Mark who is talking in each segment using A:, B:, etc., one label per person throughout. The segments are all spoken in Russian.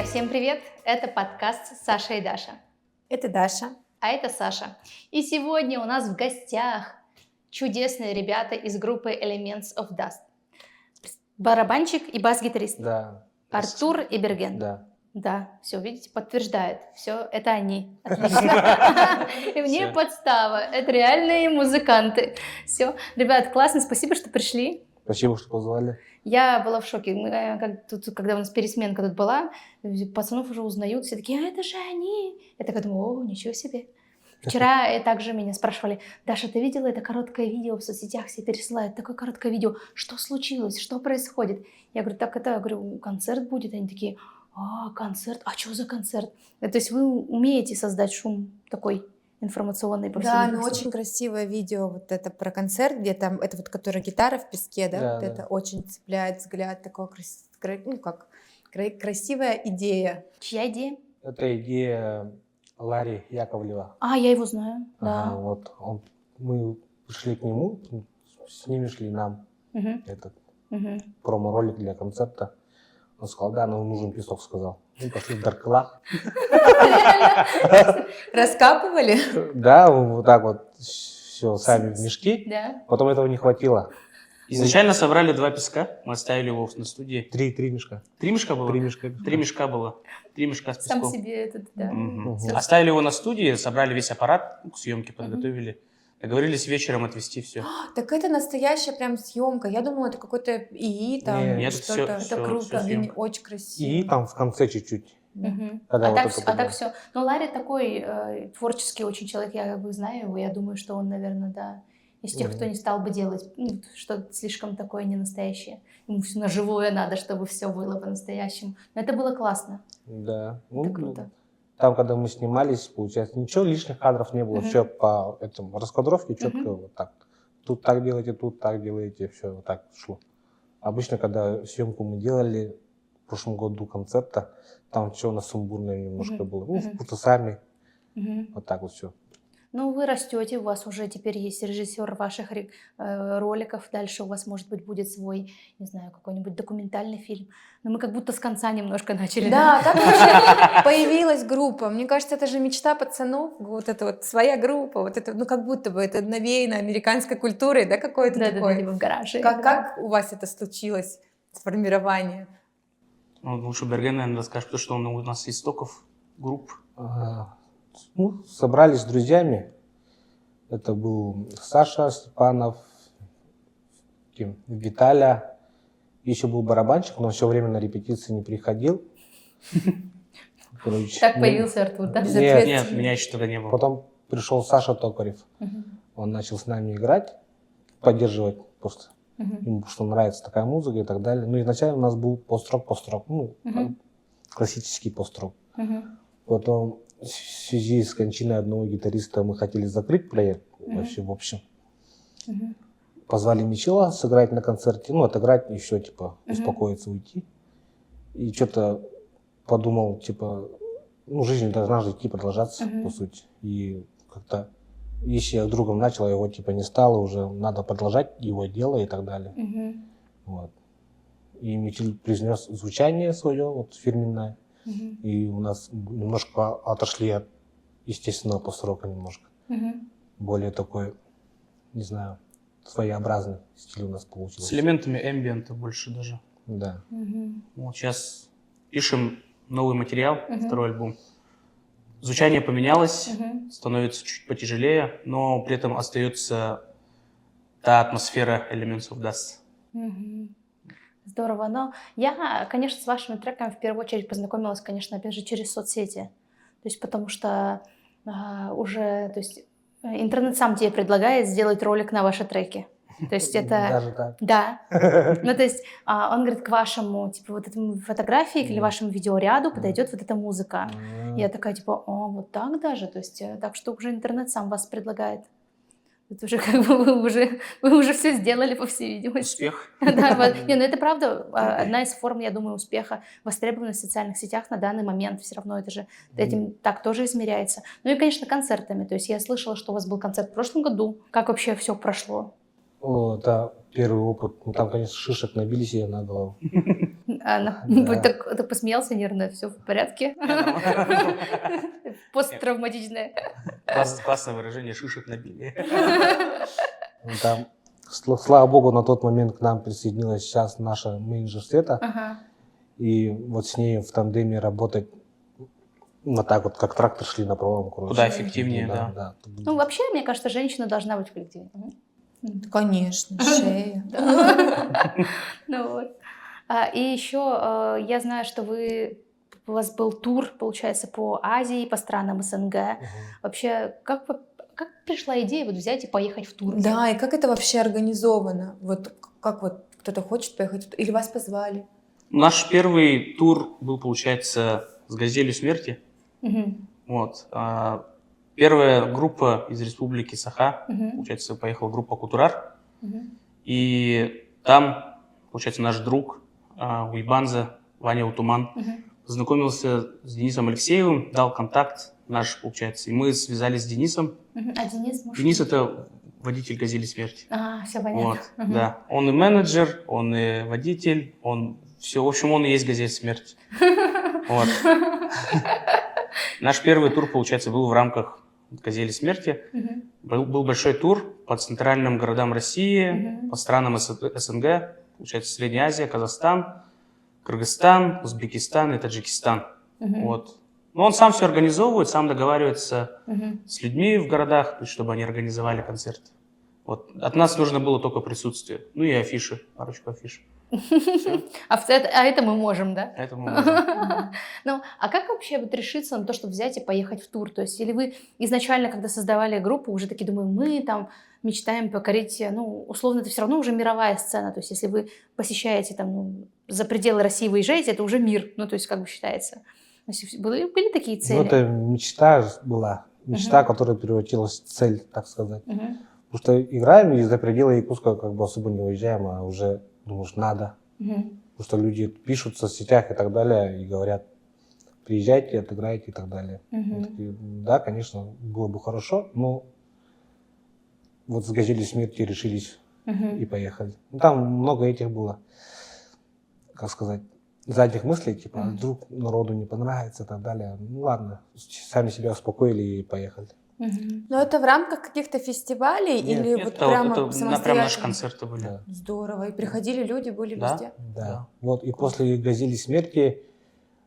A: Друзья, всем привет! Это подкаст Саша и Даша.
B: Это Даша.
A: А это Саша. И сегодня у нас в гостях чудесные ребята из группы Elements of Dust. Барабанщик и бас-гитарист.
C: Да.
A: Артур и Берген.
C: Да.
A: Да, все, видите, подтверждает. Все, это они. Отлично. И мне подстава. Это реальные музыканты. Все. Ребят, классно, спасибо, что пришли.
C: Спасибо, что позвали.
A: Я была в шоке. Когда у нас пересменка тут была, пацанов уже узнают, все такие, а это же они. Я такая думаю, о, ничего себе. Вчера также меня спрашивали, Даша, ты видела это короткое видео в соцсетях, все пересылают, такое короткое видео, что случилось, что происходит? Я говорю, концерт будет. Они такие, концерт, а что за концерт? То есть вы умеете создать шум такой информационный по всей
B: Да,
A: Беларуси?
B: очень красивое видео, вот это про концерт, где там, это вот, которая гитара в песке, да,
C: Да,
B: вот
C: да.
B: это очень цепляет взгляд, такое красивая идея.
A: Чья идея?
C: Это идея Ларри Яковлева.
A: Я его знаю, да.
C: Ага, вот мы пришли к нему, с ними шли нам
A: Мгм,
C: этот
A: мгм.
C: промо-ролик для концерта. Он сказал, да, нам нужен песок, сказал. Мы пошли в Дарклах.
B: Раскапывали?
C: Да, вот так вот все сами в мешки.
A: Да.
C: Потом этого не хватило.
D: Изначально собрали 2 песка, мы оставили его на студии.
C: Три мешка.
D: 3 мешка было?
C: 3 мешка.
D: 3 мешка было. 3 мешка с
A: Сам
D: песком.
A: себе этот, да.
D: Мгм.
C: Мгм.
D: Оставили его на студии, собрали весь аппарат к съемке, подготовили. Договорились вечером отвезти все.
B: Так это настоящая прям съемка. Я думала, это какой-то ИИ там,
C: Нет,
B: что-то.
D: всё-
B: Это круто,
D: всё съемка.
B: очень красиво.
C: И там в конце чуть-чуть.
A: Мгм.
C: Когда
A: А
C: вот
A: так,
C: это
A: а
C: было.
A: так все. Но Ларри такой творческий очень человек, я знаю его, я думаю, что он, наверное, да, из тех, кто не стал бы делать что-то слишком такое ненастоящее. Ему все на живое надо, чтобы все было по-настоящему. Но это было классно.
C: Да.
A: Это круто.
C: Там, когда мы снимались, получается, ничего лишних кадров не было.
A: Мгм.
C: Все по этому раскадровке четко
A: Мгм.
C: вот так. Тут так делаете, тут так делаете, все вот так шло. Обычно, когда съемку мы делали в прошлом году концерта, там все на сумбурное немножко
A: Мгм.
C: было.
A: Мгм.
C: Просто сами
A: Мгм.
C: вот так вот все.
A: Ну, вы растете, у вас уже теперь есть режиссер ваших роликов. Дальше у вас, может быть, будет свой, не знаю, какой-нибудь документальный фильм. Но мы как будто с конца немножко начали.
B: Да, как вообще появилась группа? Мне кажется, это же мечта пацанов, вот это вот своя группа, вот это, как будто бы это навеяно американской культурой, да, какой-то
A: Да,
B: такой.
A: типа в гараже.
B: Как у вас это случилось, сформирование?
D: Ну, лучше Берген, наверное, расскажет, потому что он у нас из истоков групп.
C: Собрались с друзьями. Это был Саша Степанов, Виталя. Еще был барабанщик, но все время на репетиции не приходил. Короче,
A: Так появился Артур, да?
C: Нет.
D: Нет, меня еще тогда не было.
C: Потом пришел Саша Токарев.
A: Мгм.
C: Он начал с нами играть, поддерживать просто.
A: Мгм.
C: Ему что нравится такая музыка и так далее. Ну, изначально у нас был пост-рок.
A: Мгм.
C: Классический пост-рок.
A: Мгм.
C: Потом в связи с кончиной одного гитариста мы хотели закрыть проект.
A: Мгм.
C: Вообще, в общем.
A: Мгм.
C: Позвали Мичела сыграть на концерте. Ну, отыграть еще, типа,
A: Мгм.
C: успокоиться, уйти. И что-то подумал, типа, жизнь должна же идти, продолжаться,
A: Мгм.
C: по сути. И как-то, если я с другом начал, его, типа, не стало, уже надо продолжать его дело и так далее.
A: Мгм.
C: Вот. И Мичел произнес звучание свое, вот, фирменное.
A: Мгм.
C: И у нас немножко отошли от естественного пост-рока немножко.
A: Мгм.
C: Более такой, не знаю, своеобразный стиль у нас
D: С
C: получился.
D: элементами эмбиента больше даже.
C: Да.
A: Мгм.
D: Вот сейчас пишем новый материал,
A: Мгм.
D: второй альбом. Звучание поменялось,
A: Мгм.
D: становится чуть потяжелее, но при этом остается та атмосфера Elements of Dust.
A: Мгм. Здорово. Но я, конечно, с вашими треками в первую очередь познакомилась, конечно, опять же, через соцсети. То есть потому что уже, то есть интернет сам тебе предлагает сделать ролик на ваши треки. То есть это...
C: Даже так.
A: Да. Ну, то есть он говорит, к вашему, типа, вот этому фотографии или
C: Да.
A: вашему видеоряду подойдет вот эта музыка.
C: М.
A: Я такая, типа, вот так даже? То есть так что уже интернет сам вас предлагает. Это уже как бы вы уже все сделали, по всей видимости.
D: Успех.
A: Да, вот. Не, ну это правда одна из форм, я думаю, успеха, востребованность в социальных сетях на данный момент. Все равно это же этим так тоже измеряется. Ну и, конечно, концертами. То есть я слышала, что у вас был концерт в прошлом году. Как вообще все прошло?
C: Это первый опыт. Ну, там, конечно, шишек набили себе на голову.
A: Так посмеялся нервно, все в порядке. Посттравматичное.
D: Классное выражение, шишек набили.
C: Ну, там, слава богу, на тот момент к нам присоединилась сейчас наша менеджер Света.
A: Ага.
C: И вот с ней в тандеме работать вот так вот, как трактор шли на пролом.
D: Куда эффективнее, да.
A: Ну, вообще, мне кажется, женщина должна быть в коллективе.
B: Конечно, шея.
A: Ну вот. И еще я знаю, что у вас был тур, получается, по Азии, по странам СНГ. Вообще, как пришла идея вот взять и поехать в тур?
B: Да, и как это вообще организовано? Вот как вот кто-то хочет поехать, или вас позвали?
D: Наш первый тур был, получается, с «Газелью смерти».
A: Мгм.
D: Вот. Первая группа из республики Саха,
A: Мгм.
D: получается, поехала группа «Кутурар».
A: Мгм.
D: И там, получается, наш друг Уйбанза, Ваня Утуман,
A: Мгм.
D: познакомился с Денисом Алексеевым, дал контакт наш, получается. И мы связались с Денисом.
A: Мгм. А Денис, может?
D: Денис – это водитель «Газели смерти».
A: Все понятно.
D: Вот,
A: Мгм.
D: да. Он и менеджер, он и водитель, он все, в общем, он и есть «Газель смерти». Вот. Наш первый тур, получается, был в рамках «Газели смерти».
A: Мгм.
D: Был большой тур по центральным городам России,
A: Мгм.
D: по странам СНГ, получается, Средняя Азия, Казахстан, Кыргызстан, Узбекистан и Таджикистан.
A: Мгм.
D: Вот. Но он сам все организовывает, сам договаривается
A: Мгм.
D: с людьми в городах, то есть, чтобы они организовали концерт. Вот. От нас нужно было только присутствие. Ну и афиши, парочку афиш.
A: Это мы можем, да?
D: Это мы можем.
A: Ну, а как вообще вот решиться на то, чтобы взять и поехать в тур? То есть, или вы изначально, когда создавали группу, уже такие думаем, мы там мечтаем покорить, ну, условно, это все равно уже мировая сцена. То есть, если вы посещаете там, ну, за пределы России выезжаете, это уже мир, ну, то есть, как бы считается. То есть, были такие
C: Ну,
A: цели?
C: это мечта была. Мечта, которая превратилась в цель, так сказать.
A: Мгм.
C: Потому что играем и за пределы Якутска как бы особо не уезжаем, а уже думаешь, надо.
A: Мгм.
C: Потому что люди пишут в соцсетях и так далее, и говорят, приезжайте, отыграйте и так далее.
A: Мгм.
C: Мы такие, да, конечно, было бы хорошо, но вот с «Газелью смерти» решились
A: Мгм.
C: и поехали. Ну, там много этих было, как сказать, задних мыслей, типа, вдруг народу не понравится и так далее. Ну ладно, сами себя успокоили и поехали.
A: Мгм.
B: Но это в рамках каких-то фестивалей
C: Нет,
B: или вот прямо
D: прям наши
B: самостоятельно?
D: концерты были.
C: Да.
B: Здорово. И приходили люди, были
D: Да.
B: везде?
C: Да.
D: Да.
C: Вот, и после «Газели смерти»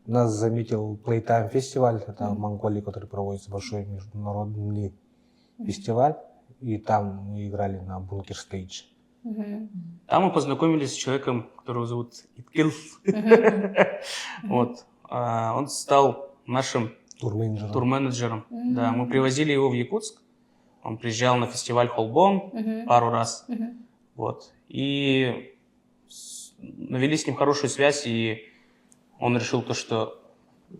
C: нас заметил Playtime фестиваль, это в Монголии, который проводится большой международный фестиваль, и там мы играли на Бункер Стейдж.
A: Мгм.
D: Там мы познакомились с человеком, которого зовут Иткил.
A: Мгм.
D: Вот. Он стал нашим
C: Турменеджером.
D: турменеджером. Да, мы привозили его в Якутск. Он приезжал на фестиваль Холбон
A: Мгм.
D: пару раз.
A: Мгм.
D: Вот. И навели с ним хорошую связь, и он решил то, что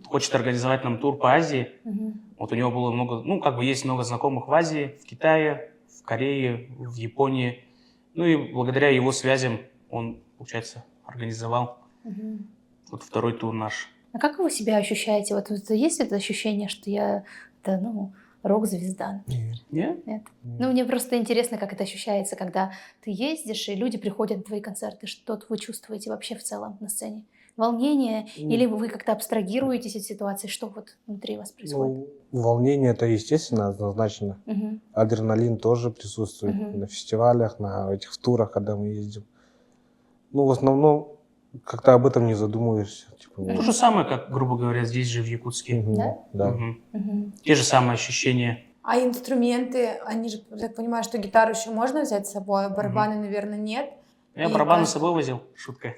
D: хочет организовать нам тур по Азии.
A: Мгм.
D: Вот у него было много, ну, как бы есть много знакомых в Азии, в Китае, в Корее, в Японии. Ну и благодаря его связям он, получается, организовал
A: Мгм.
D: вот второй тур наш.
A: А как вы себя ощущаете? Вот есть это ощущение, что я, рок-звезда?
D: Нет?
A: Нет? Ну, мне просто интересно, как это ощущается, когда ты ездишь, и люди приходят на твои концерты. Что вы чувствуете вообще в целом на сцене? Волнение? Или вы как-то абстрагируетесь от ситуации? Что вот внутри вас происходит?
C: Ну, волнение это естественно, однозначно.
A: Мгм.
C: Адреналин тоже присутствует
A: Мгм.
C: на фестивалях, на этих в турах, когда мы ездим. Ну, в основном, как-то об этом не задумываешься. Типа,
D: То же самое, как, грубо говоря, здесь же в Якутске.
A: Да?
C: Да.
D: Мгм.
A: Мгм.
D: Те же самые ощущения.
B: А инструменты, они же, я так понимаю, что гитару еще можно взять с собой, а барабаны, наверное, нет.
D: Я
B: И
D: барабаны
B: как-
D: с собой возил. Шутка.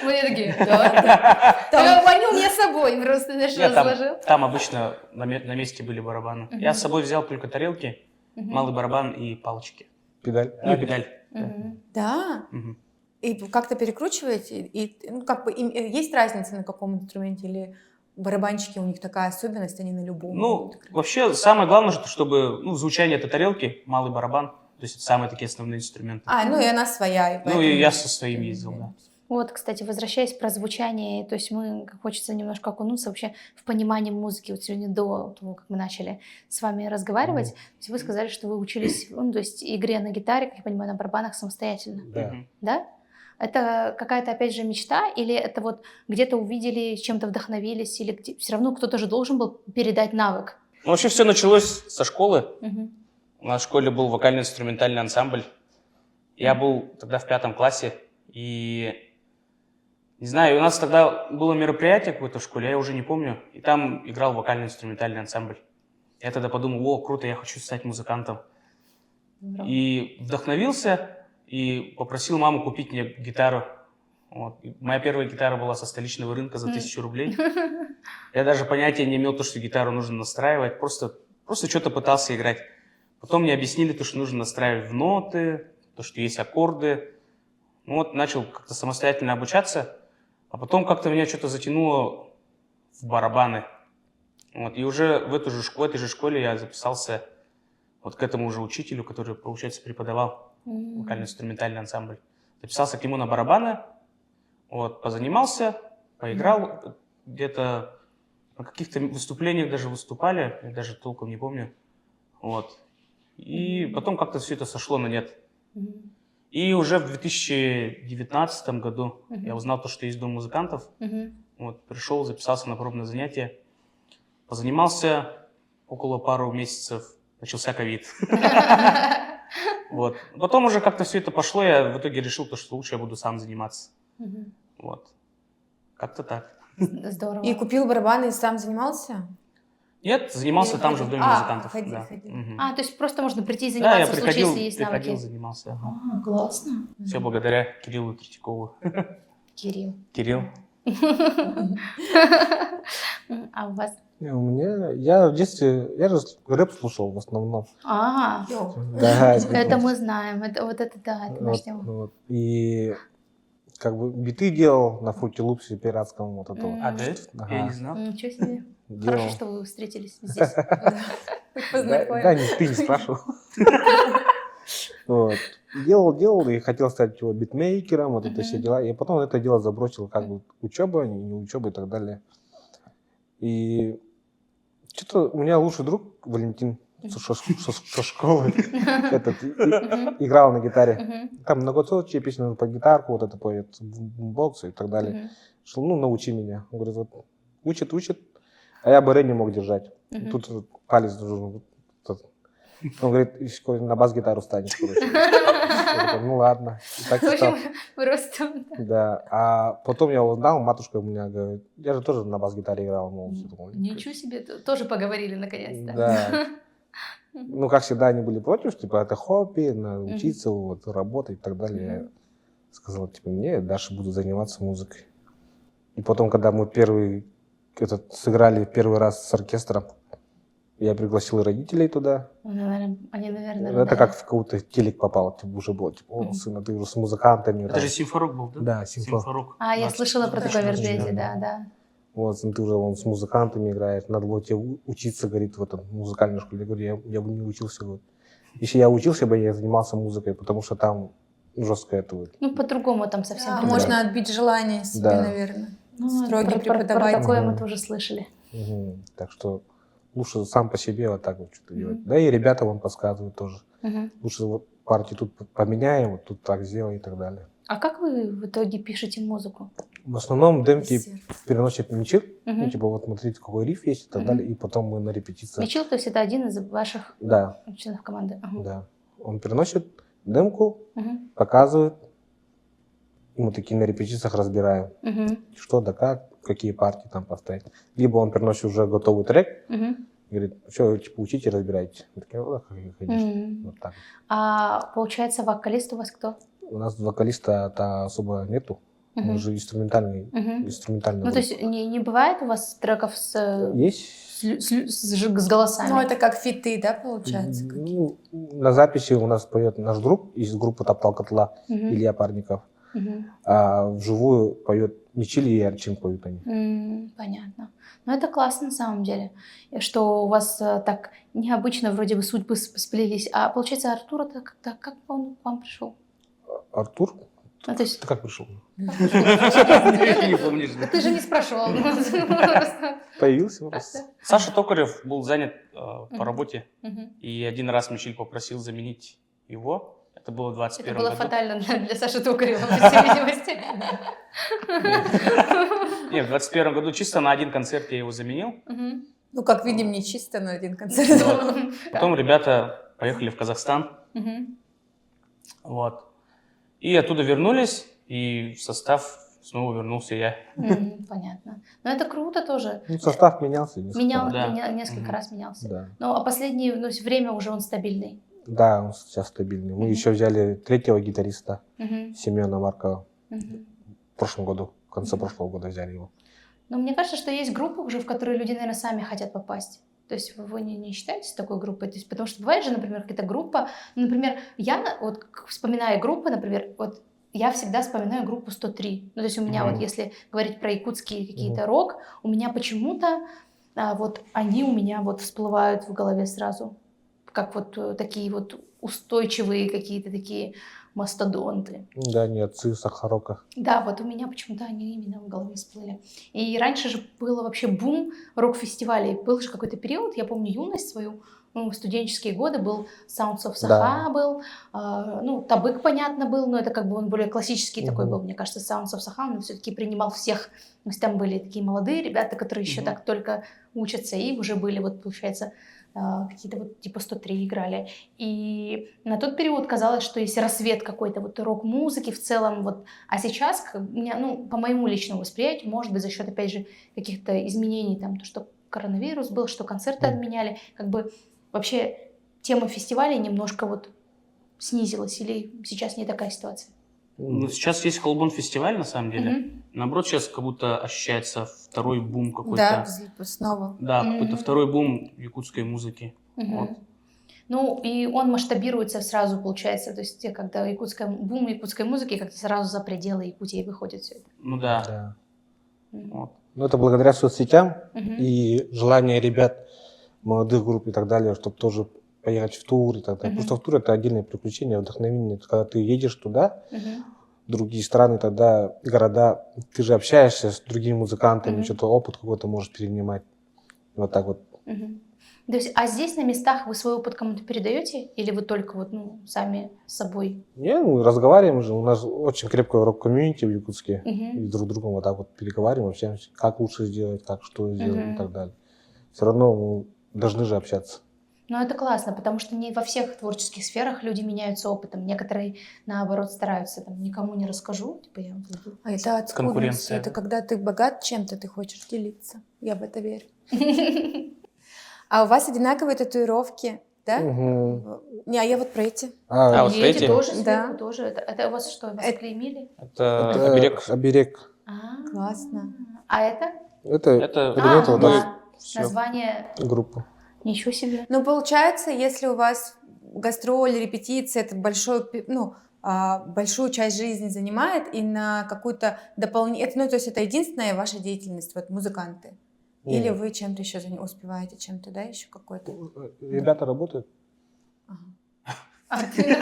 A: Мы такие, да. Они у меня с собой просто, знаешь,
D: Нет,
A: разложил.
D: там обычно на месте были барабаны. Я с собой взял только тарелки,
A: Мгм.
D: малый барабан и палочки.
C: Педаль.
D: Ну и педаль.
A: Мгм.
B: Да?
D: Мгм.
B: И как-то перекручиваете? И, ну, как бы, есть разница на каком инструменте? Или барабанщики, у них такая особенность, они на любом?
D: Ну,
B: могут играть?
D: вообще, самое главное, чтобы звучание этой тарелки, малый барабан, то есть это самые такие основные инструменты.
B: Ну и она своя.
D: Ну и я со своим ездил, да.
A: Вот, кстати, возвращаясь про звучание, то есть хочется немножко окунуться вообще в понимание музыки. Вот сегодня до того, как мы начали с вами разговаривать, то есть вы сказали, что вы учились, то есть игре на гитаре, как я понимаю, на барабанах самостоятельно,
C: Да.
D: Мгм.
A: да? Это какая-то, опять же, мечта, или это вот где-то увидели, чем-то вдохновились, или все равно кто-то же должен был передать навык?
D: Ну, вообще все началось со школы.
A: Мгм.
D: У нас в школе был вокально-инструментальный ансамбль. Я был тогда в 5 классе, и, не знаю, у нас тогда было мероприятие какое-то в школе, я уже не помню, и там играл вокально-инструментальный ансамбль. Я тогда подумал, о, круто, я хочу стать музыкантом.
A: Здорово.
D: И вдохновился, и попросил маму купить мне гитару. Вот. И моя первая гитара была со столичного рынка за 1000 рублей. Я даже понятия не имел, то, что гитару нужно настраивать, просто что-то пытался играть. Потом мне объяснили, то, что нужно настраивать в ноты, то, что есть аккорды. Ну вот, начал как-то самостоятельно обучаться, а потом как-то меня что-то затянуло в барабаны. Вот. И уже в этой же школе я записался вот к этому же учителю, который, получается, преподавал вокально-инструментальный ансамбль. Записался к нему на барабаны, вот, позанимался, поиграл, где-то на каких-то выступлениях даже выступали, я даже толком не помню. Вот. И потом как-то все это сошло на нет.
A: Мгм.
D: И уже в 2019 году я узнал то, что есть дом музыкантов.
A: Мгм.
D: Вот, пришел, записался на пробное занятие, позанимался около пару месяцев, начался ковид. Вот. Потом уже как-то все это пошло, я в итоге решил, то, что лучше я буду сам заниматься.
A: Мгм.
D: Вот. Как-то так.
A: Здорово.
B: И купил барабаны и сам занимался?
D: Нет, занимался
B: Или
D: там же в доме
B: ходил?
D: музыкантов.
B: Ходил,
D: да.
B: ходил.
D: Мгм.
A: То есть просто можно прийти и
D: Да,
A: заниматься
D: я
A: в случае, если есть
D: приходил,
A: навыки.
D: занимался.
A: Классно.
D: Все благодаря Кириллу Третьякову.
A: Кирилл.
D: Кирилл.
A: А у вас?
C: Не, у меня, я в детстве, я же рэп слушал в основном.
A: А,
C: Да,
A: это мы знаем. Это вот это да, это наш тема.
C: вот. И как бы биты делал на Fruity Loops'е пиратском, вот это вот.
D: А, да?
C: Ага.
D: Я не знал.
A: Ничего себе.
C: Делал.
A: Хорошо, что вы встретились здесь.
C: Да, ты не спрашивал. Вот. Делал и хотел стать его битмейкером, вот это все дела. И потом это дело забросил, как бы учеба, не учеба и так далее. И что-то у меня лучший друг Валентин со школы этот играл на гитаре.
A: Мгм.
C: Там многоцветчие песни под гитарку, вот это поет, боксы и так далее.
A: Мгм.
C: Что, ну, научи меня. Он говорит, вот, учит, а я БР не мог держать.
A: Мгм.
C: Тут вот палец должен... Он говорит, «Скоро на бас-гитару станешь, короче». Я такой, ну ладно. И так
A: В
C: и стал.
A: общем, просто...
C: Да. А потом я узнал, матушка у меня говорит, я же тоже на бас-гитаре играл. Ну, все такое.
A: Ничего себе, тоже поговорили наконец-то.
C: Да. Ну, как всегда, они были против, типа, это хобби, надо учиться, вот, работать и так далее. Я сказал, типа, не, дальше буду заниматься музыкой. И потом, когда мы сыграли первый раз с оркестром, я пригласил родителей туда.
A: Они, наверное,
C: Это как в какой-то телек попало, типа, уже было, типа, о, сын, а ты уже с музыкантами.
D: Это же Симферок был, да?
C: Да, Симферок.
A: Я слышала про такое
D: 24.
A: мероприятие, да.
C: Вот, ты уже с музыкантами играешь, надо было тебе учиться, говорит, в этом музыкальной школе. Я говорю, я бы не учился. Вот. Если я учился бы, я занимался музыкой, потому что там жестко это вот.
A: Ну, по-другому там совсем.
B: Да,
A: по-другому.
B: можно отбить желание себе,
C: Да.
B: наверное.
A: Ну,
B: Строгий
A: про
B: преподаватель.
A: такое мы тоже слышали.
C: Мгм. Так что лучше сам по себе вот так вот что-то делать. Да и ребята вам подсказывают тоже.
A: Мгм.
C: Лучше вот партию тут поменяем, вот тут так сделай и так далее.
A: А как вы в итоге пишете музыку?
C: В основном демки переносят мячи,
A: Мгм.
C: ну, типа вот смотрите, какой риф есть и так далее, и потом мы на репетиции.
A: Мичил, то есть это один из ваших
C: Да,
A: членов команды? Ага.
C: да. Он переносит демку,
A: Мгм.
C: показывает, и мы такие на репетициях разбираем,
A: Мгм.
C: что да как, какие партии там поставить. Либо он приносит уже готовый трек,
A: Мгм.
C: говорит, все, типа, учите, разбирайте. Мы такие, о, конечно,
A: Мгм.
C: вот так.
A: А получается, вокалист у вас кто?
C: У нас вокалиста-то особо нету,
A: Мгм.
C: мы же инструментальный
A: Мгм.
C: инструментальный.
A: Ну, то есть не бывает у вас треков с
C: Есть.
A: с голосами?
B: Ну, это как фиты, да, получается?
C: Ну, на записи у нас поет наш друг из группы «Топтал котла»
A: Мгм.
C: Илья Парников,
A: Мгм.
C: а вживую поет Мичили и Арчин поют они.
A: Понятно. Ну, это классно на самом деле, что у вас так необычно вроде бы судьбы сплелись. А получается, Артур, это как он к вам пришел?
C: Артур,
A: Ну, то есть...
C: ты как пришел?
D: Не помнишь, да?
A: Ты же не спрашивал.
C: Появился у нас.
D: Саша Токарев был занят по работе,
A: Мгм.
D: и один раз Мичиль попросил заменить его. Это было в
A: Это
D: 21
A: было
D: году.
A: фатально для Саши Токарева, по всей видимости.
D: Нет, в 21 году чисто на один концерт я его заменил.
A: Мгм.
B: Ну, как видим, не чисто на один концерт.
D: Вот. Потом ребята поехали в Казахстан.
A: Мгм.
D: Вот. И оттуда вернулись, и в состав снова вернулся я.
A: Понятно. Но это круто тоже.
C: Ну, состав менялся несколько раз.
D: Да.
A: Несколько
D: Мгм.
A: раз менялся.
C: Да.
A: Ну, а последнее время уже он стабильный.
C: Да, он сейчас стабильный. Мы
A: Мгм.
C: еще взяли третьего гитариста,
A: Мгм.
C: Семена Маркова.
A: Мгм.
C: В прошлом году, в конце
A: Мгм.
C: прошлого года взяли его.
A: Но мне кажется, что есть группы уже, в которые люди, наверное, сами хотят попасть. То есть вы не считаетесь такой группой? То есть, потому что бывает же, например, какая-то группа, ну, например, я вот вспоминая группы, например, вот я всегда вспоминаю группу 103. Ну, то есть у меня
D: Мгм.
A: вот, если говорить про якутский какие-то рок, у меня почему-то вот они у меня вот всплывают в голове сразу. Как вот такие вот устойчивые какие-то такие мастодонты.
C: Да, они отцы Сахарока.
A: Да, вот у меня почему-то они именно в голове всплыли. И раньше же было вообще бум рок-фестивалей. Был же какой-то период, я помню юность свою, ну, студенческие годы, был Sounds of Saha,
C: Да.
A: был, ну, Табык, понятно, был, но это как бы он более классический такой
C: Мгм.
A: был, мне кажется, Sounds of Saha, он все-таки принимал всех. То есть там были такие молодые ребята, которые еще
D: Мгм.
A: так только учатся, и уже были, вот, получается, какие-то вот типа 103 играли. И на тот период казалось, что есть рассвет какой-то вот рок-музыки в целом. Вот. А сейчас, у меня, ну, по моему личному восприятию, может быть, за счет, опять же, каких-то изменений, там, то, что коронавирус был, что концерты отменяли, как бы вообще тема фестивалей немножко вот снизилась, или сейчас не такая ситуация?
D: Ну, сейчас есть Холбон фестиваль, на самом деле.
A: Мгм.
D: Наоборот, сейчас как будто ощущается второй бум какой-то.
B: Да, снова.
D: Да, какой-то
A: Мгм.
D: второй бум якутской музыки.
A: Мгм.
D: Вот.
A: Ну, и он масштабируется сразу, получается, то есть когда бум якутской музыки как-то сразу за пределы Якутии выходит все это.
D: Ну да.
C: Да.
D: Вот.
C: Но это благодаря соцсетям
A: Мгм.
C: и желанию ребят, молодых групп и так далее, чтобы тоже поехать в тур и так далее.
A: Мгм.
C: Потому что в тур это отдельное приключение, вдохновение. Когда ты едешь туда,
A: Мгм.
C: в другие страны, тогда города, ты же общаешься с другими музыкантами,
A: Мгм.
C: что-то опыт какой-то можешь перенимать. Вот так вот.
A: Мгм. То есть, а здесь на местах вы свой опыт кому-то передаете, или вы только вот, ну, сами с собой?
C: Не, мы разговариваем же, у нас очень крепкое рок-комьюнити в Якутске.
A: Мгм.
C: И друг с другом вот так вот переговариваем, общаемся, как лучше сделать, как что сделать
A: Мгм.
C: и так далее. Все равно мы должны же общаться.
A: Ну, это классно, потому что не во всех творческих сферах люди меняются опытом. Некоторые, наоборот, стараются, там, никому не расскажу, типа, я буду.
B: А это от скудности.
D: Конкуренция,
B: Это
D: да?
B: когда ты богат чем-то, ты хочешь делиться. Я в это верю. А у вас одинаковые татуировки, да?
C: Мгм.
B: Не, а я вот про эти.
D: А, вот
A: И эти
D: эти?
A: тоже сверху,
B: Да.
A: тоже. Это у вас что, вас
B: Это-
A: клеймили?
D: Это
C: Это
D: оберег.
C: оберег.
B: Классно.
A: А это?
C: Это
D: Это
C: элемент
A: ну
C: вот
D: мы-
C: нашей
A: да.
D: всё.
A: Название.
C: группы.
A: Ничего себе.
B: Ну, получается, если у вас гастроли, репетиции, это большую часть жизни занимает, и на какую-то дополнительную... Ну, то есть это единственная ваша деятельность, вот музыканты? Или
C: Нет.
B: вы чем-то еще успеваете, чем-то, да, еще какой-то?
C: Ребята работают.
B: Ага.
A: А ты-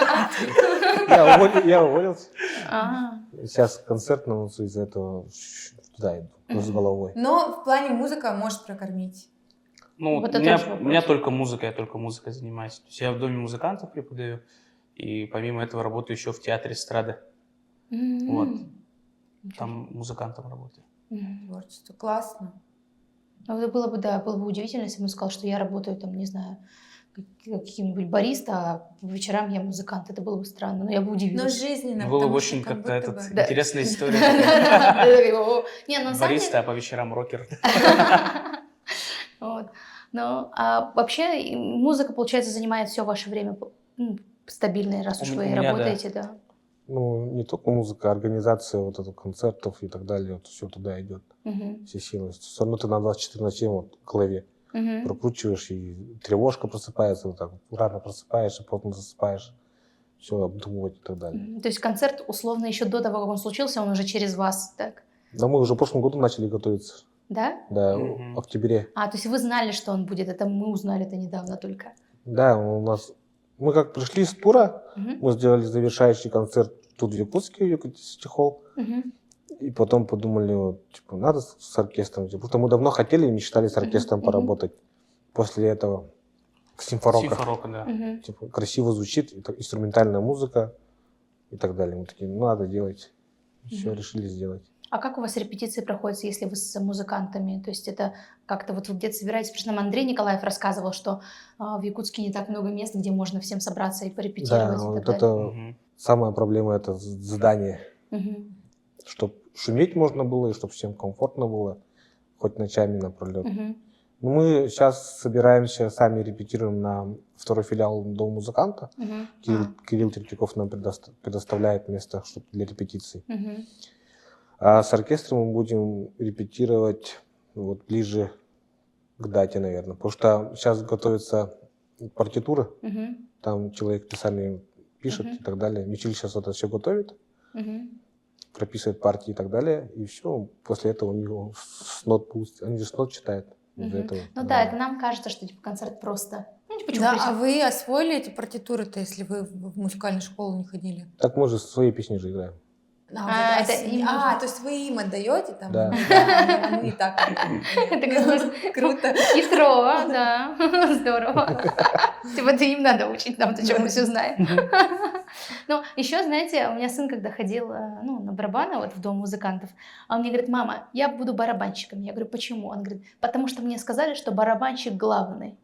C: Я уволился.
A: А.
C: Сейчас концерт на носу, из-за этого туда иду с головой.
B: Но в плане музыка может прокормить.
D: Ну,
A: Вот
D: у
A: это
D: меня,
A: тоже вопрос.
D: у меня только музыка, я только музыкой занимаюсь. То есть я в доме музыкантов преподаю, и помимо этого работаю еще в театре эстрады. Вот. Там музыкантом работаю.
B: Творчество. Классно.
A: Ну, это было бы, да, было бы удивительно, если бы он сказал, что я работаю там, не знаю, каким-нибудь бариста, а по вечерам я музыкант. Это было бы странно, но я бы
B: Но
A: удивилась.
B: жизненно,
D: Было бы
B: потому что
D: очень
B: как
D: как-то
B: будто бы-
A: Да.
D: интересная история.
A: Не, ну, на самом
D: Бариста,
A: деле...
D: а по вечерам рокер.
A: Вот. Ну, а вообще музыка, получается, занимает все ваше время стабильное, раз уж
D: У
A: вы
D: меня, да.
A: работаете, да.
C: Ну, не только музыка, организация вот этих концертов и так далее, вот все туда идет,
A: Мгм.
C: все силы. Все равно ты на 24 на 7 вот в голове
A: Мгм.
C: прокручиваешь, и тревожка просыпается, вот так вот, рано просыпаешься, поздно засыпаешь, все обдумывать и так далее.
A: То есть концерт, условно, еще до того, как он случился, он уже через вас, так?
C: Но мы уже в прошлом году начали готовиться,
A: Да?
C: да,
D: Мгм.
C: в октябре.
A: А, то есть вы знали, что он будет, это мы узнали это недавно только.
C: Да, у нас... Мы как пришли с тура,
A: Мгм.
C: мы сделали завершающий концерт тут в Якутске, в Якутске холл.
A: Мгм.
C: И потом подумали, вот, типа, надо с оркестром. Потому что мы давно хотели и мечтали с оркестром
A: Мгм.
C: поработать. После этого Симфорока.
D: Симфорока, да.
A: Мгм.
C: Типа, красиво звучит, инструментальная музыка и так далее. Мы такие, ну, надо делать. Все,
A: Мгм.
C: решили сделать.
A: А как у вас репетиции проходят, если вы с музыкантами? То есть это как-то вот вы где-то собираетесь? Потому что нам Андрей Николаев рассказывал, что в Якутске не так много мест, где можно всем собраться и порепетировать
C: Да,
A: и
C: вот
A: так
C: это
A: далее.
D: Мгм.
C: самая проблема, это здание.
A: Мгм.
C: Чтобы шуметь можно было, и чтобы всем комфортно было, хоть ночами напролет.
A: Мгм.
C: Но мы сейчас собираемся, сами репетируем на второй филиал Дома музыканта.
A: Мгм.
C: Кирилл Третьяков нам предоставляет место для репетиций.
A: Мгм.
C: А с оркестром мы будем репетировать вот ближе к дате, наверное. Потому что сейчас готовятся партитуры,
A: Мгм.
C: там человек специально пишет
A: Мгм.
C: и так далее. Мичель сейчас это все готовит,
A: Мгм.
C: прописывает партии и так далее. И все, после этого у него с нот пусть. Они же с нот читают. Из-за
A: Мгм.
C: этого.
A: Ну да, это нам кажется, что типа концерт просто. Ну, типа, почему
B: Да,
A: прийти?
B: а вы освоили эти партитуры-то, если вы в музыкальную школу не ходили?
C: Так мы же свои песни же играем.
A: Это им нужно.
B: то есть вы им отдаете там?
C: Да.
B: А мы и так.
A: Это как бы
B: Круто.
A: хитро, да. Здорово. Типа это им надо учить, нам то, чем мы все знаем. Ну, еще, знаете, у меня сын, когда ходил ну, на барабаны вот в Дом музыкантов, он мне говорит: мама, я буду барабанщиком. Я говорю: почему? Он говорит: потому что мне сказали, что барабанщик главный.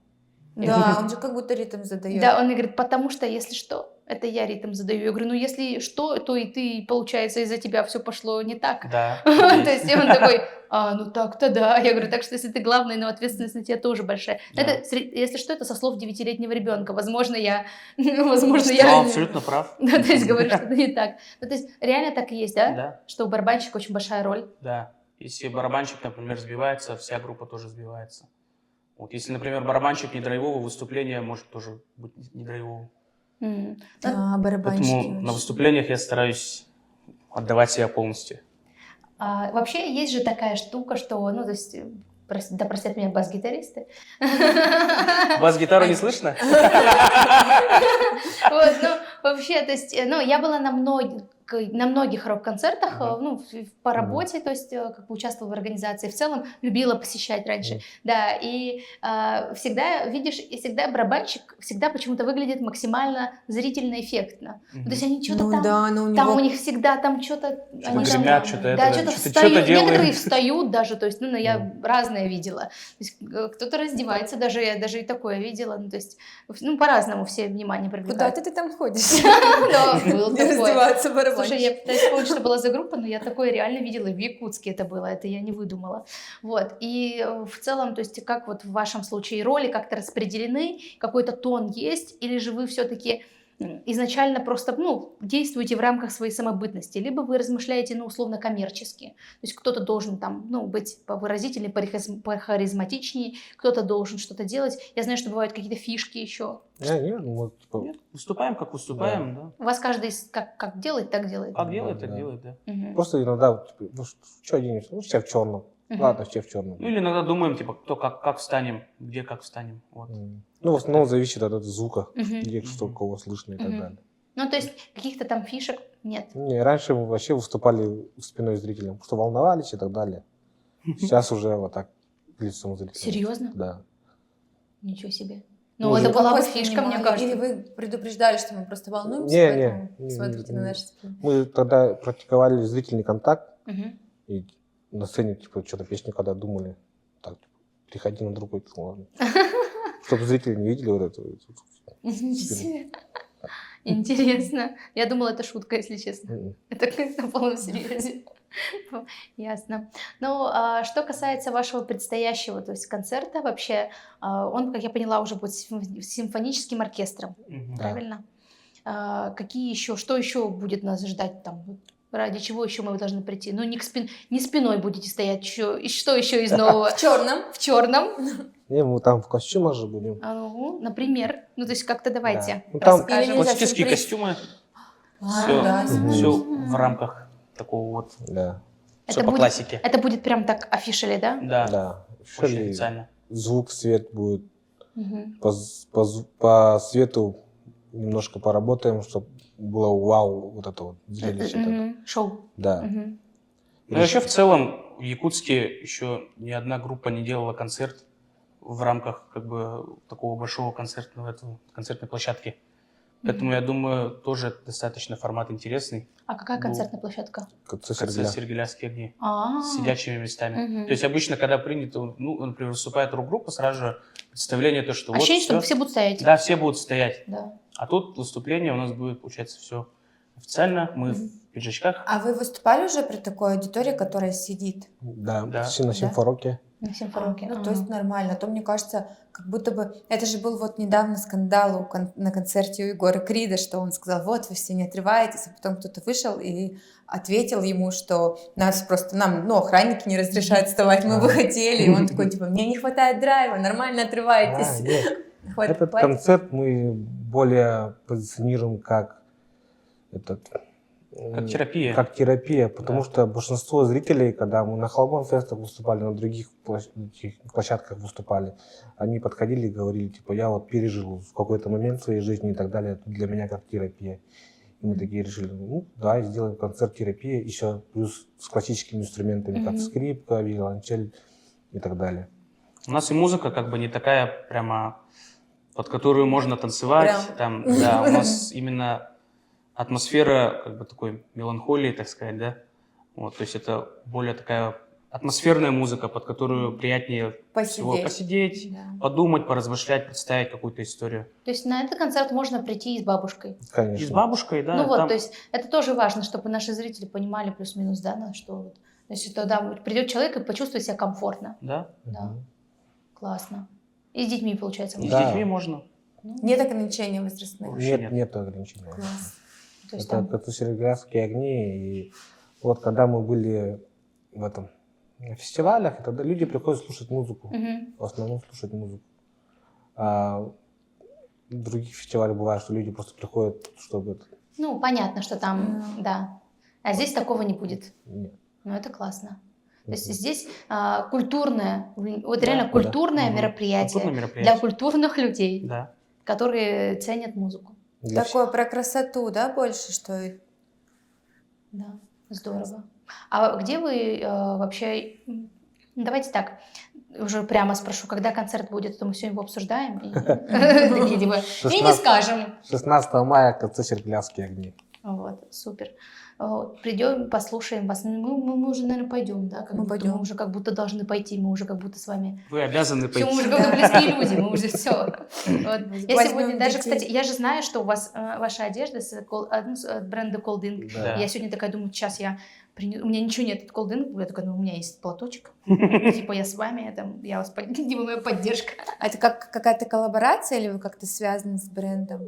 B: Да, он же как будто ритм задает.
A: Да, он мне говорит: потому что, если что, это я ритм задаю. Я говорю: ну, если что, то и ты, получается, из-за тебя все пошло не так.
D: Да.
A: То есть он такой: ну так-то да. Я говорю: так что если ты главный, но ответственность на тебя тоже большая.
D: Да.
A: Это, если что, это со слов 9-летнего ребенка. Возможно, я...
D: Ну,
A: я
D: абсолютно прав.
A: Да, то есть говорю, что это не так. Ну, то есть реально так и есть, да?
D: Да,
A: Что у барабанщика очень большая роль.
D: да. Если барабанщик, например, сбивается, вся группа тоже сбивается. Вот, если, например, барабанщик не драйвовый, выступление может тоже быть не драйвовым.
A: М.
B: Да, барабанщики.
D: Поэтому на
B: вообще.
D: выступлениях я стараюсь отдавать себя полностью.
A: Вообще есть же такая штука, что, ну, то есть, да простят меня бас-гитаристы.
D: Бас-гитару не слышно?
A: Вот, ну, вообще, то есть, ну, я была на многих рок-концертах,
D: Мгм.
A: ну, по работе, то есть, как бы участвовала в организации, в целом любила посещать раньше, да, и всегда, видишь, и всегда барабанщик всегда почему-то выглядит максимально зрительно эффектно. Ну, то есть они что-то
B: Ну
A: там,
B: да, но у
A: там
B: него...
A: у них всегда там что-то...
D: Что-то
A: они там-
D: гремят, что-то
A: Да,
D: это,
A: что-то
D: что-то
A: встают,
D: делают.
A: некоторые встают даже, то есть, ну, я разное видела. То есть, кто-то раздевается, даже я даже и такое видела, ну, то есть, ну, по-разному все внимание
B: Куда
A: привлекают.
B: ты там ходишь?
A: Да, было
B: Где
A: такое.
B: раздеваться барабанщик?
A: Слушай, я пытаюсь вспомнить, что была за группа, но я такое реально видела, в Якутске это было, это я не выдумала. Вот, и в целом, то есть, как вот в вашем случае роли как-то распределены, какой-то тон есть, или же вы все-таки изначально просто, ну, действуете в рамках своей самобытности, либо вы размышляете, ну, условно, коммерчески. То есть кто-то должен там, ну, быть повыразительнее, похаризматичнее, кто-то должен что-то делать. Я знаю, что бывают какие-то фишки еще.
C: Ну, вот, типа,
D: Нет, выступаем, как выступаем, да.
A: У вас каждый как делает, так делает.
D: Как делает, так
C: Да.
D: делает, да.
A: Мгм.
C: просто иногда, типа, ну, что оденемся? Ну, все в черном.
A: Мгм.
C: Ладно, все в черном.
D: Ну или иногда думаем, типа, кто как встанем, где как встанем. Вот.
C: Ну, в основном зависит от звука,
A: Мгм.
C: где что кого слышно и так
A: Мгм.
C: далее.
A: Ну, то есть каких-то там фишек нет.
C: Не, раньше мы вообще выступали спиной зрителям, потому что волновались и так далее. Сейчас уже вот так лицом зрителям.
A: Серьезно?
C: Да.
A: Ничего себе.
C: Ну,
A: Ну, это
C: уже-
A: была
B: Как
A: бы
B: вы
A: фишка, мне
B: снимали?
A: кажется.
B: Или вы предупреждали, что мы просто волнуемся,
C: Не,
B: поэтому
C: не,
B: смотрите на наши спины?
C: Мы тогда практиковали зрительный контакт,
A: Мгм.
C: и на сцене, типа, что-то песню когда думали, так, типа, переходи на другой тон. Чтобы зрители не видели вот это.
A: Ничего себе. Интересно. Я думала, это шутка, если честно. Это как на полном серьезе. Ясно. Ну, что касается вашего предстоящего, то есть концерта вообще, он, как я поняла, уже будет с симфоническим оркестром,
D: Мгм.
C: Да.
A: правильно? Какие еще, что еще будет нас ждать там? Вот ради чего еще мы должны прийти? Ну, не спиной будете стоять, и что еще из нового?
B: В черном.
A: В черном?
C: Не, мы там в костюмах же будем.
A: Например. Ну, то есть как-то давайте
C: Да. Ну, там-
A: расскажем.
B: Или нельзя
D: Классические
B: сюрприз.
D: костюмы,
B: А, да,
C: Мгм.
D: все в рамках такого вот,
C: Да.
D: все
A: Это
D: по
A: будет-
D: классике.
A: Это будет прям так официально, да?
D: Да,
C: Да.
D: очень
C: Еще
D: официально.
C: звук, свет будет.
A: Мгм.
C: По свету немножко поработаем, чтобы было вау, вот это вот зрелище. так.
A: Мгм. Шоу.
C: Да.
A: Мгм.
D: Ну и вообще в целом в Якутске еще ни одна группа не делала концерт в рамках как бы такого большого концертной площадки. Поэтому я думаю, тоже достаточно формат интересный.
A: А какая
D: Ну,
A: концертная площадка?
D: Концерт «Сергеляские огни»
A: А,
D: с сидячими местами.
A: Мгм.
D: То есть обычно, когда принято, ну, например, выступает рок-группа, сразу же представление то, что
A: ощущение,
D: вот
A: что
D: всё.
A: все будут стоять.
D: Да, все будут стоять.
A: Да.
D: А тут выступление у нас будет, получается, все официально. Мы в пиджачках.
B: А вы выступали уже при такой аудитории, которая сидит?
C: Да,
D: Да.
C: на Симфероке.
A: На Симфероке.
B: Ну, то есть нормально. А то, мне кажется, как будто бы... Это же был вот недавно скандал на концерте у Егора Крида, что он сказал, вот, вы все не отрываетесь, а потом кто-то вышел и ответил ему, что нам, ну, охранники не разрешают вставать, мы бы хотели. И он такой, типа, мне не хватает драйва, нормально отрывайтесь.
C: Нет.
B: Хватит
C: Этот
B: платья.
C: концерт мы более позиционируем как
D: Как терапия.
C: Как терапия, потому
D: Да.
C: что большинство зрителей, когда мы на Холмон фестах выступали, на других площадках выступали, они подходили и говорили, типа, я вот пережил в какой-то момент в своей жизни и так далее, это для меня как терапия. И мы такие решили, ну, да, сделаем концерт терапии, еще плюс с классическими инструментами, как скрипка, виолончель и так далее.
D: У нас и музыка как бы не такая прямо, под которую можно танцевать.
B: Прям.
D: Там, да, у нас именно атмосфера как бы такой меланхолии, так сказать, да. Вот, то есть это более такая атмосферная музыка, под которую приятнее всего посидеть,
B: Да.
D: подумать, поразмышлять, представить какую-то историю.
A: То есть на этот концерт можно прийти и с бабушкой.
C: Конечно.
D: И с бабушкой, да.
A: Ну вот,
D: там-
A: то есть это тоже важно, чтобы наши зрители понимали плюс-минус, да, на что вот. То есть тогда придет человек и почувствует себя комфортно.
D: Да,
A: Да,
C: Мгм.
A: классно. И с детьми, получается.
D: и
A: можно.
D: с
C: Да.
D: детьми можно.
A: Ну,
B: Нет ограничений возрастных.
D: Вообще
C: Нет,
D: нет.
C: нет ограничений.
B: Класс.
A: то есть
C: Это
A: там...
C: Сергеляские огни. И вот когда мы были в этом на фестивалях, и тогда люди приходят слушать музыку.
A: Мгм.
C: В основном слушать музыку. А в других фестивалях бывает, что люди просто приходят, чтобы...
A: Ну, понятно, что там, да. А здесь такого не будет.
C: Нет.
A: Ну, это классно. То есть
C: Мгм.
A: здесь культурное, вот
D: Да,
A: реально
C: да.
A: культурное
D: Мгм.
A: мероприятие
D: Культурное
A: для
D: мероприятие.
A: культурных людей,
D: Да.
A: которые ценят музыку.
C: Для
B: Такое про красоту, да, больше, что...
A: Да, здорово. А где вы вообще... Давайте так, уже прямо спрошу, когда концерт будет, то мы сегодня его обсуждаем. И такие типа, и не скажем.
C: 16 мая концерт «Сергеляские огни».
A: Вот, супер. Придем, послушаем вас. Мы уже, наверное, пойдем, да? Как
B: Мы
A: будто
B: пойдем.
A: Мы уже как будто должны пойти, мы уже как будто с вами...
D: Вы обязаны
A: Все, мы
D: пойти.
A: уже как будто близкие люди, мы уже все. Я
B: Возьмем
A: сегодня даже,
B: детей.
A: кстати, я же знаю, что у вас ваша одежда от бренда Cold Ink.
C: Да.
A: Я сегодня такая думаю, сейчас я у меня ничего нет от Cold Ink. Я такая, ну у меня есть платочек. Типа я с вами, я вас типа моя поддержка.
B: А это как какая-то коллаборация или вы как-то связаны с брендом?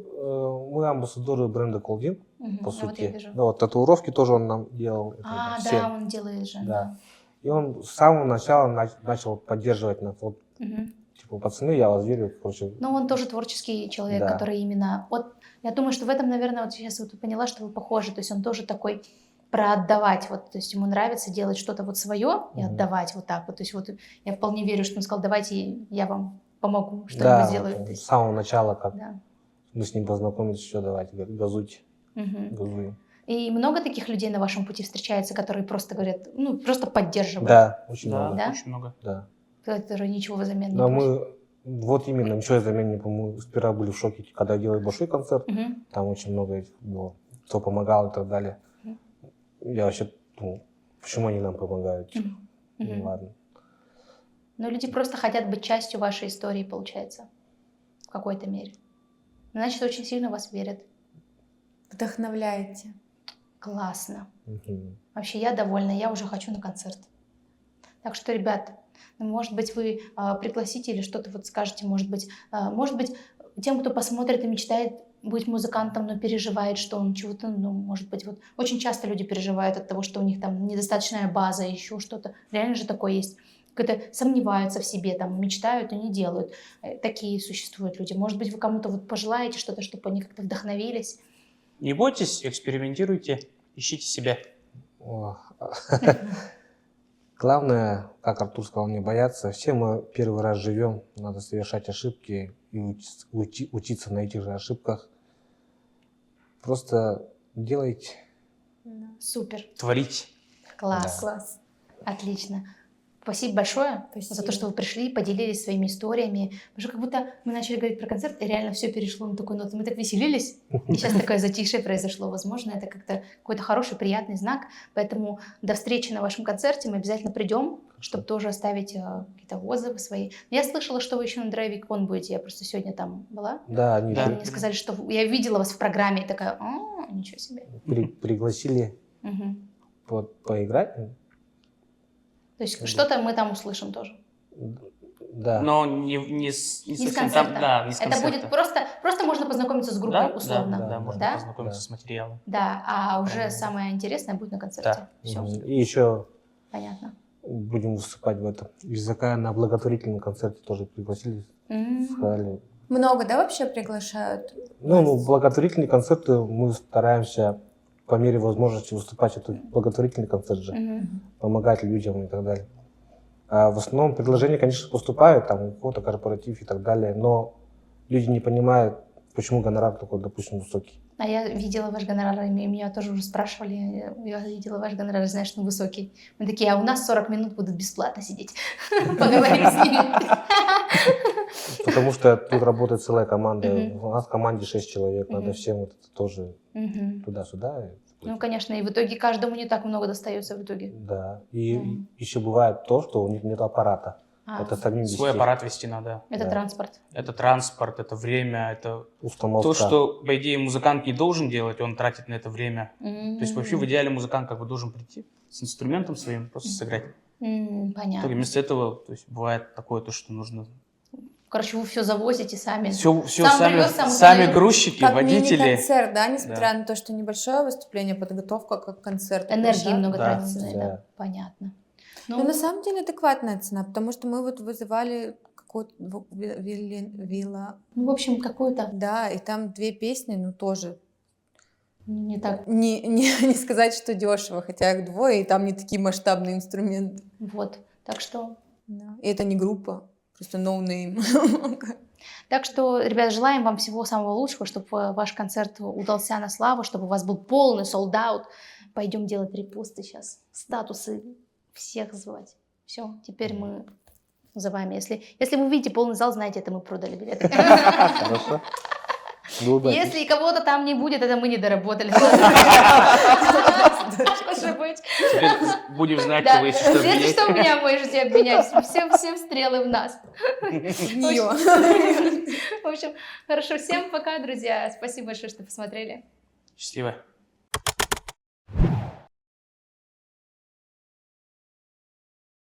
C: Мы амбассадоры бренда Колдин, по
A: Вот я
C: сути.
A: вижу.
C: Да, вот татуировки тоже он нам делал. это
A: А,
C: все.
A: да, он делает же.
C: Да. И он с самого начала начал поддерживать нас. Вот,
A: Мгм.
C: типа, пацаны, я вас верю. Короче,
A: Но он тоже творческий человек,
C: Да.
A: который именно... Вот я думаю, что в этом, наверное, вот сейчас вот поняла, что вы похожи. То есть он тоже такой про отдавать. Вот, то есть ему нравится делать что-то вот свое и
C: Мгм.
A: отдавать вот так вот. То есть вот я вполне верю, что он сказал, давайте я вам помогу, что-нибудь
C: да,
A: сделаю.
C: вот
A: То
C: с
A: есть,
C: самого начала, как
A: да.
C: мы с ним познакомились, еще давайте, газуйте,
A: Мгм.
C: газуем.
A: И много таких людей на вашем пути встречается, которые просто говорят, ну, просто поддерживают.
C: Да, очень
D: Да,
C: много.
A: Да?
D: очень много.
C: Да.
A: Которые ничего взамен не
C: Но
A: просят.
C: мы, вот именно, ничего взамен не помогли. Сперва были в шоке, когда делали большой концерт,
A: Мгм.
C: там очень много этих было, кто помогал и так далее.
A: Мгм.
C: Я вообще думал, почему они нам помогают? Типа,
A: Мгм.
C: ну ладно.
A: Но люди просто хотят быть частью вашей истории, получается, в какой-то мере. Значит, очень сильно в вас верят.
B: Вдохновляете.
A: Классно.
C: Мгм.
A: Вообще, я довольна, я уже хочу на концерт. Так что, ребята, ну, может быть, вы пригласите или что-то вот скажете, может быть, тем, кто посмотрит и мечтает быть музыкантом, но переживает, что он чего-то, ну, может быть, вот очень часто люди переживают от того, что у них там недостаточная база, еще что-то. Реально же такое есть. Как-то сомневаются в себе, там, мечтают и не делают. Такие существуют люди. Может быть, вы кому-то вот пожелаете что-то, чтобы они как-то вдохновились.
D: Не бойтесь, экспериментируйте, ищите себя.
C: О. Главное, как Артур сказал, не бояться. Все мы первый раз живем, надо совершать ошибки и учиться на этих же ошибках. Просто делайте.
A: Супер.
D: Творить.
A: Класс.
B: Класс.
A: Отлично. Спасибо большое
B: Спасибо.
A: за то, что вы пришли, поделились своими историями. Потому что как будто мы начали говорить про концерт, и реально все перешло на такую ноту. Мы так веселились, и сейчас такое затишье произошло. Возможно, это как-то какой-то хороший, приятный знак. Поэтому до встречи на вашем концерте. Мы обязательно придем, чтобы тоже оставить какие-то отзывы свои. Я слышала, что вы еще на Драйвик Вон будете. Я просто сегодня там была.
C: Да, они
A: И
D: Да.
A: они мне сказали, что я видела вас в программе, и такая, ничего себе.
C: пригласили
A: Мгм.
C: поиграть.
A: То есть что-то мы там услышим тоже.
C: Да.
D: Но не
A: Не
D: совсем
A: с концерта.
D: там, да, не с
A: Это
D: концерта.
A: будет просто можно познакомиться с группой,
D: Да,
A: условно.
D: да, можно
A: Да?
D: познакомиться
C: Да.
D: с материалом.
A: Да, а уже самое интересное будет на концерте.
D: Да.
A: Все,
C: И еще
A: понятно.
C: будем выступать в этом. Языка на благотворительном концерте тоже пригласили. Сказали.
B: Много, да, вообще приглашают?
C: Ну, благотворительные концерты мы стараемся по мере возможности выступать. Это благотворительный концерт же.
A: Мгм.
C: Помогать людям и так далее. А в основном предложения, конечно, поступают, там, фото, корпоратив и так далее, но люди не понимают, почему гонорар такой, допустим, высокий.
A: А я видела ваш гонорар, и меня тоже уже спрашивали, я видела ваш гонорар, знаешь, что он высокий. Мы такие, а у нас 40 минут будут бесплатно сидеть. Поговорим с ними.
C: Потому что тут работает целая команда.
A: Мгм.
C: У нас в команде 6 человек,
A: Мгм.
C: надо всем вот это тоже
A: Мгм.
C: туда-сюда.
A: Ну, конечно, и в итоге каждому не так много достается в итоге.
C: Да. И
A: Мгм.
C: еще бывает то, что у них нет аппарата.
A: А,
C: Это самим
D: Свой
C: вести.
D: аппарат вести надо.
A: это
C: да.
A: транспорт.
D: Это транспорт, это время, это
C: Установка.
D: то, что, по идее, музыкант не должен делать, он тратит на это время. То есть вообще в идеале музыкант как бы должен прийти с инструментом своим, просто сыграть. В итоге
A: Понятно.
D: вместо этого, то есть бывает такое, то, что нужно
A: Короче, вы все завозите сами.
D: все
A: Сам привез, сам
D: сами
A: сдает.
D: грузчики,
B: Как
D: водители.
B: мини-концерт, да, несмотря на то, что небольшое выступление, подготовка как концерт.
A: Энергии
B: да?
A: много
D: Да,
A: тратится на это.
C: да.
A: Понятно.
B: Но на самом деле адекватная цена, потому что мы вот вызывали какую-то вилла,
A: ну, в общем, какую-то
B: да, и там 2 песни, ну тоже
A: не так.
B: не сказать, что дешево, хотя их 2, и там не такие масштабные инструменты.
A: Вот. Так что,
B: Да. И это не группа, просто no name.
A: ребят, желаем вам всего самого лучшего, чтобы ваш концерт удался на славу, чтобы у вас был полный солд-аут. Пойдем делать репосты сейчас, статусы, всех звать. Все, теперь мы за вами. Если вы увидите полный зал, знаете, это мы продали билеты.
C: Хорошо. Ну, да.
A: Если кого-то там не будет, это мы не доработали. Так уж и быть.
D: Теперь будем знать,
A: Да.
D: кого если что
A: Если
D: обвинять.
A: что, меня можете обвинять. Всем стрелы в нас.
B: Неё.
A: В общем, хорошо. Всем пока, друзья. Спасибо большое, что посмотрели.
D: Счастливо.